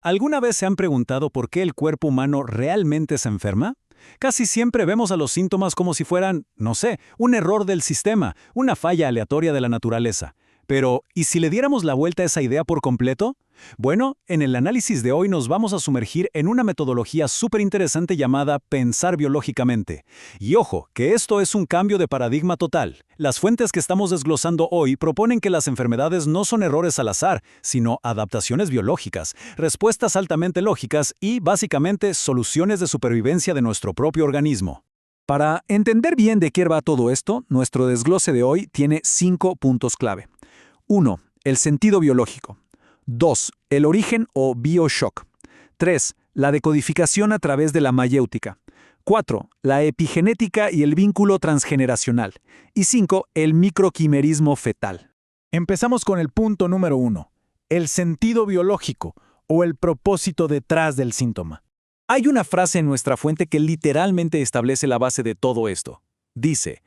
¿Alguna vez se han preguntado por qué el cuerpo humano realmente se enferma? Casi siempre vemos a los síntomas como si fueran, no sé, un error del sistema, una falla aleatoria de la naturaleza. Pero, ¿y si le diéramos la vuelta a esa idea por completo? Bueno, en el análisis de hoy nos vamos a sumergir en una metodología súper interesante llamada pensar biológicamente. Y ojo, que esto es un cambio de paradigma total. Las fuentes que estamos desglosando hoy proponen que las enfermedades no son errores al azar, sino adaptaciones biológicas, respuestas altamente lógicas y, básicamente, soluciones de supervivencia de nuestro propio organismo. Para entender bien de qué va todo esto, nuestro desglose de hoy tiene 5 puntos clave. 1. El sentido biológico. 2. El origen o bioshock. 3. La decodificación a través de la mayéutica. 4. La epigenética y el vínculo transgeneracional. Y 5. El microquimerismo fetal. Empezamos con el punto número 1, el sentido biológico o el propósito detrás del síntoma. Hay una frase en nuestra fuente que literalmente establece la base de todo esto. Dice,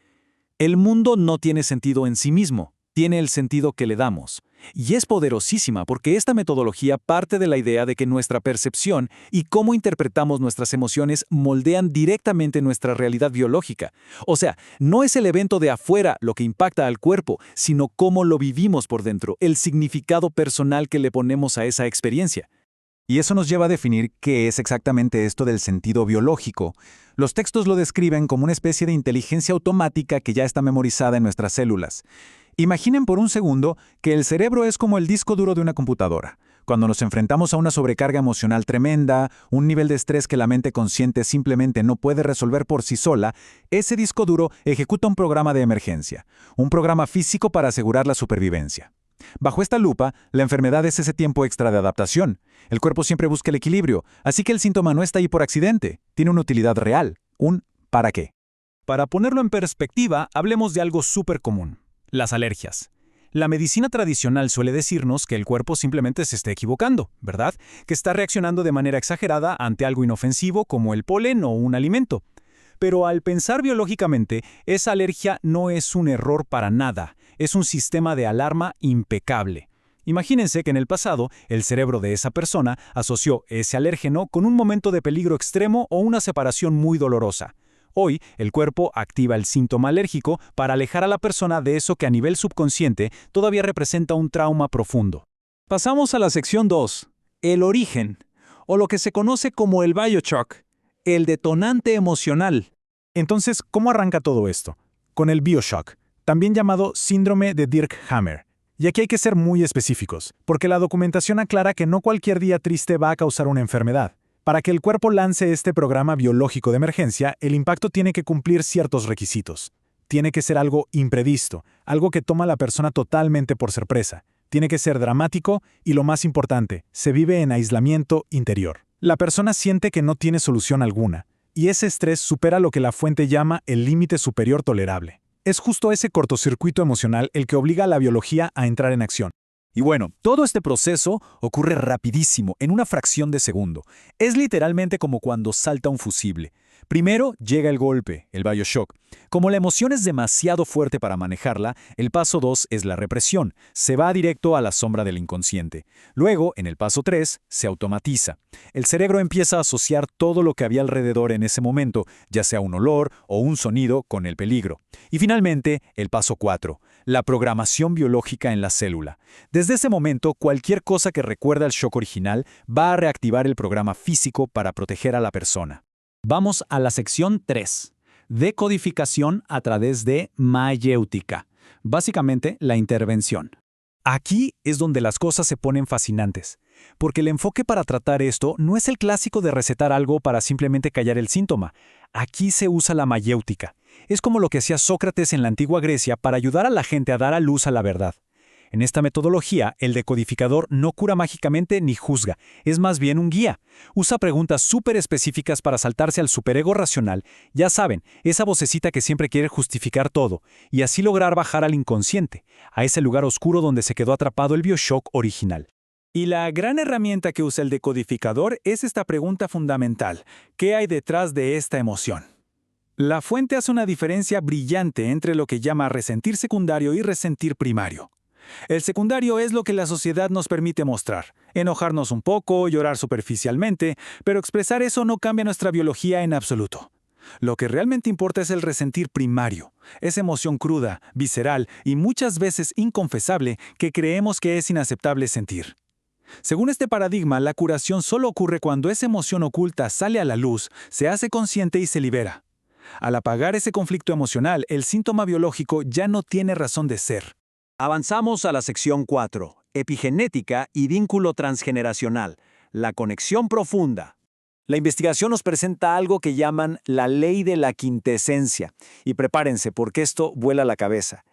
el mundo no tiene sentido en sí mismo, tiene el sentido que le damos. Y es poderosísima porque esta metodología parte de la idea de que nuestra percepción y cómo interpretamos nuestras emociones moldean directamente nuestra realidad biológica. O sea, no es el evento de afuera lo que impacta al cuerpo, sino cómo lo vivimos por dentro, el significado personal que le ponemos a esa experiencia. Y eso nos lleva a definir qué es exactamente esto del sentido biológico. Los textos lo describen como una especie de inteligencia automática que ya está memorizada en nuestras células. Imaginen por un segundo que el cerebro es como el disco duro de una computadora. Cuando nos enfrentamos a una sobrecarga emocional tremenda, un nivel de estrés que la mente consciente simplemente no puede resolver por sí sola, ese disco duro ejecuta un programa de emergencia, un programa físico para asegurar la supervivencia. Bajo esta lupa, la enfermedad es ese tiempo extra de adaptación. El cuerpo siempre busca el equilibrio, así que el síntoma no está ahí por accidente, tiene una utilidad real, un ¿para qué? Para ponerlo en perspectiva, hablemos de algo súper común, las alergias. La medicina tradicional suele decirnos que el cuerpo simplemente se está equivocando, ¿verdad? Que está reaccionando de manera exagerada ante algo inofensivo como el polen o un alimento. Pero al pensar biológicamente, esa alergia no es un error para nada, es un sistema de alarma impecable. Imagínense que en el pasado, el cerebro de esa persona asoció ese alérgeno con un momento de peligro extremo o una separación muy dolorosa. Hoy, el cuerpo activa el síntoma alérgico para alejar a la persona de eso que a nivel subconsciente todavía representa un trauma profundo. Pasamos a la sección 2, el origen, o lo que se conoce como el bioshock, el detonante emocional. Entonces, ¿cómo arranca todo esto? Con el bioshock, también llamado síndrome de Dirkhammer. Y aquí hay que ser muy específicos, porque la documentación aclara que no cualquier día triste va a causar una enfermedad. Para que el cuerpo lance este programa biológico de emergencia, el impacto tiene que cumplir ciertos requisitos. Tiene que ser algo imprevisto, algo que toma a la persona totalmente por sorpresa. Tiene que ser dramático y, lo más importante, se vive en aislamiento interior. La persona siente que no tiene solución alguna, y ese estrés supera lo que la fuente llama el límite superior tolerable. Es justo ese cortocircuito emocional el que obliga a la biología a entrar en acción. Y bueno, todo este proceso ocurre rapidísimo, en una fracción de segundo. Es literalmente como cuando salta un fusible. Primero llega el golpe, el bioshock. Como la emoción es demasiado fuerte para manejarla, el paso 2 es la represión. Se va directo a la sombra del inconsciente. Luego, en el paso 3, se automatiza. El cerebro empieza a asociar todo lo que había alrededor en ese momento, ya sea un olor o un sonido, con el peligro. Y finalmente, el paso 4, la programación biológica en la célula. Desde ese momento, cualquier cosa que recuerda el shock original va a reactivar el programa físico para proteger a la persona. Vamos a la sección 3, decodificación a través de mayéutica. Básicamente, la intervención. Aquí es donde las cosas se ponen fascinantes, porque el enfoque para tratar esto no es el clásico de recetar algo para simplemente callar el síntoma. Aquí se usa la mayéutica. Es como lo que hacía Sócrates en la antigua Grecia para ayudar a la gente a dar a luz a la verdad. En esta metodología, el decodificador no cura mágicamente ni juzga, es más bien un guía. Usa preguntas súper específicas para saltarse al superego racional, ya saben, esa vocecita que siempre quiere justificar todo, y así lograr bajar al inconsciente, a ese lugar oscuro donde se quedó atrapado el bioshock original. Y la gran herramienta que usa el decodificador es esta pregunta fundamental: ¿qué hay detrás de esta emoción? La fuente hace una diferencia brillante entre lo que llama resentir secundario y resentir primario. El secundario es lo que la sociedad nos permite mostrar. Enojarnos un poco, llorar superficialmente, pero expresar eso no cambia nuestra biología en absoluto. Lo que realmente importa es el resentir primario, esa emoción cruda, visceral y muchas veces inconfesable que creemos que es inaceptable sentir. Según este paradigma, la curación solo ocurre cuando esa emoción oculta sale a la luz, se hace consciente y se libera. Al apagar ese conflicto emocional, el síntoma biológico ya no tiene razón de ser. Avanzamos a la sección 4, epigenética y vínculo transgeneracional, la conexión profunda. La investigación nos presenta algo que llaman la ley de la quintesencia, y prepárense porque esto vuela la cabeza.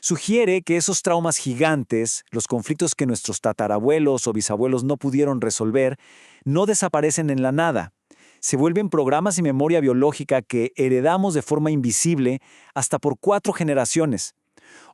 Sugiere que esos traumas gigantes, los conflictos que nuestros tatarabuelos o bisabuelos no pudieron resolver, no desaparecen en la nada. Se vuelven programas y memoria biológica que heredamos de forma invisible hasta por 4 generaciones.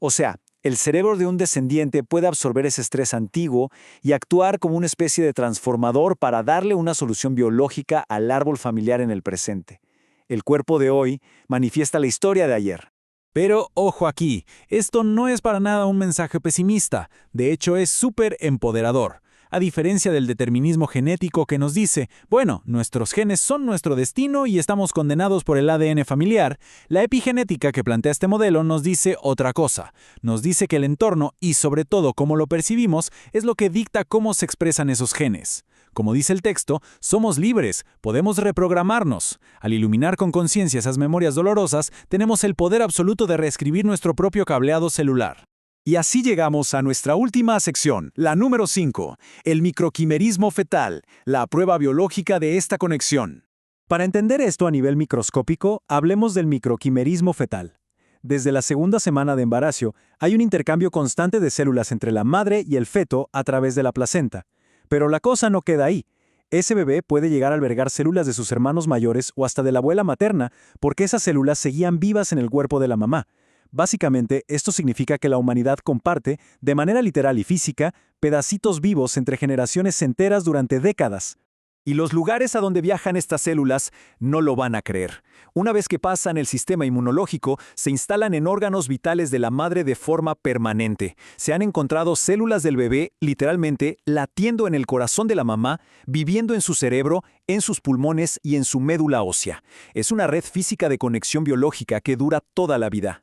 O sea, el cerebro de un descendiente puede absorber ese estrés antiguo y actuar como una especie de transformador para darle una solución biológica al árbol familiar en el presente. El cuerpo de hoy manifiesta la historia de ayer. Pero ojo aquí, esto no es para nada un mensaje pesimista, de hecho es súper empoderador. A diferencia del determinismo genético que nos dice, bueno, nuestros genes son nuestro destino y estamos condenados por el ADN familiar, la epigenética que plantea este modelo nos dice otra cosa. Nos dice que el entorno y sobre todo cómo lo percibimos es lo que dicta cómo se expresan esos genes. Como dice el texto, somos libres, podemos reprogramarnos. Al iluminar con conciencia esas memorias dolorosas, tenemos el poder absoluto de reescribir nuestro propio cableado celular. Y así llegamos a nuestra última sección, la número 5, el microquimerismo fetal, la prueba biológica de esta conexión. Para entender esto a nivel microscópico, hablemos del microquimerismo fetal. Desde la segunda semana de embarazo, hay un intercambio constante de células entre la madre y el feto a través de la placenta. Pero la cosa no queda ahí. Ese bebé puede llegar a albergar células de sus hermanos mayores o hasta de la abuela materna, porque esas células seguían vivas en el cuerpo de la mamá. Básicamente, esto significa que la humanidad comparte, de manera literal y física, pedacitos vivos entre generaciones enteras durante décadas. Y los lugares a donde viajan estas células no lo van a creer. Una vez que pasan el sistema inmunológico, se instalan en órganos vitales de la madre de forma permanente. Se han encontrado células del bebé, literalmente, latiendo en el corazón de la mamá, viviendo en su cerebro, en sus pulmones y en su médula ósea. Es una red física de conexión biológica que dura toda la vida.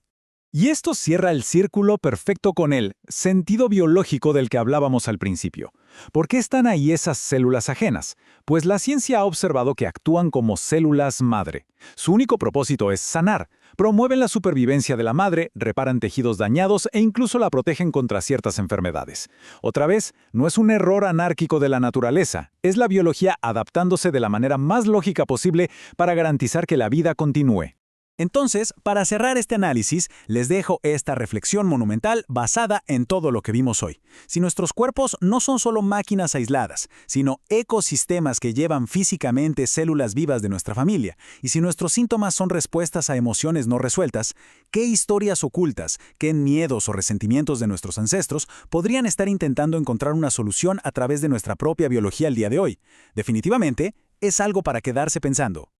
Y esto cierra el círculo perfecto con el sentido biológico del que hablábamos al principio. ¿Por qué están ahí esas células ajenas? Pues la ciencia ha observado que actúan como células madre. Su único propósito es sanar. Promueven la supervivencia de la madre, reparan tejidos dañados e incluso la protegen contra ciertas enfermedades. Otra vez, no es un error anárquico de la naturaleza, es la biología adaptándose de la manera más lógica posible para garantizar que la vida continúe. Entonces, para cerrar este análisis, les dejo esta reflexión monumental basada en todo lo que vimos hoy. Si nuestros cuerpos no son solo máquinas aisladas, sino ecosistemas que llevan físicamente células vivas de nuestra familia, y si nuestros síntomas son respuestas a emociones no resueltas, ¿qué historias ocultas, qué miedos o resentimientos de nuestros ancestros podrían estar intentando encontrar una solución a través de nuestra propia biología el día de hoy? Definitivamente, es algo para quedarse pensando.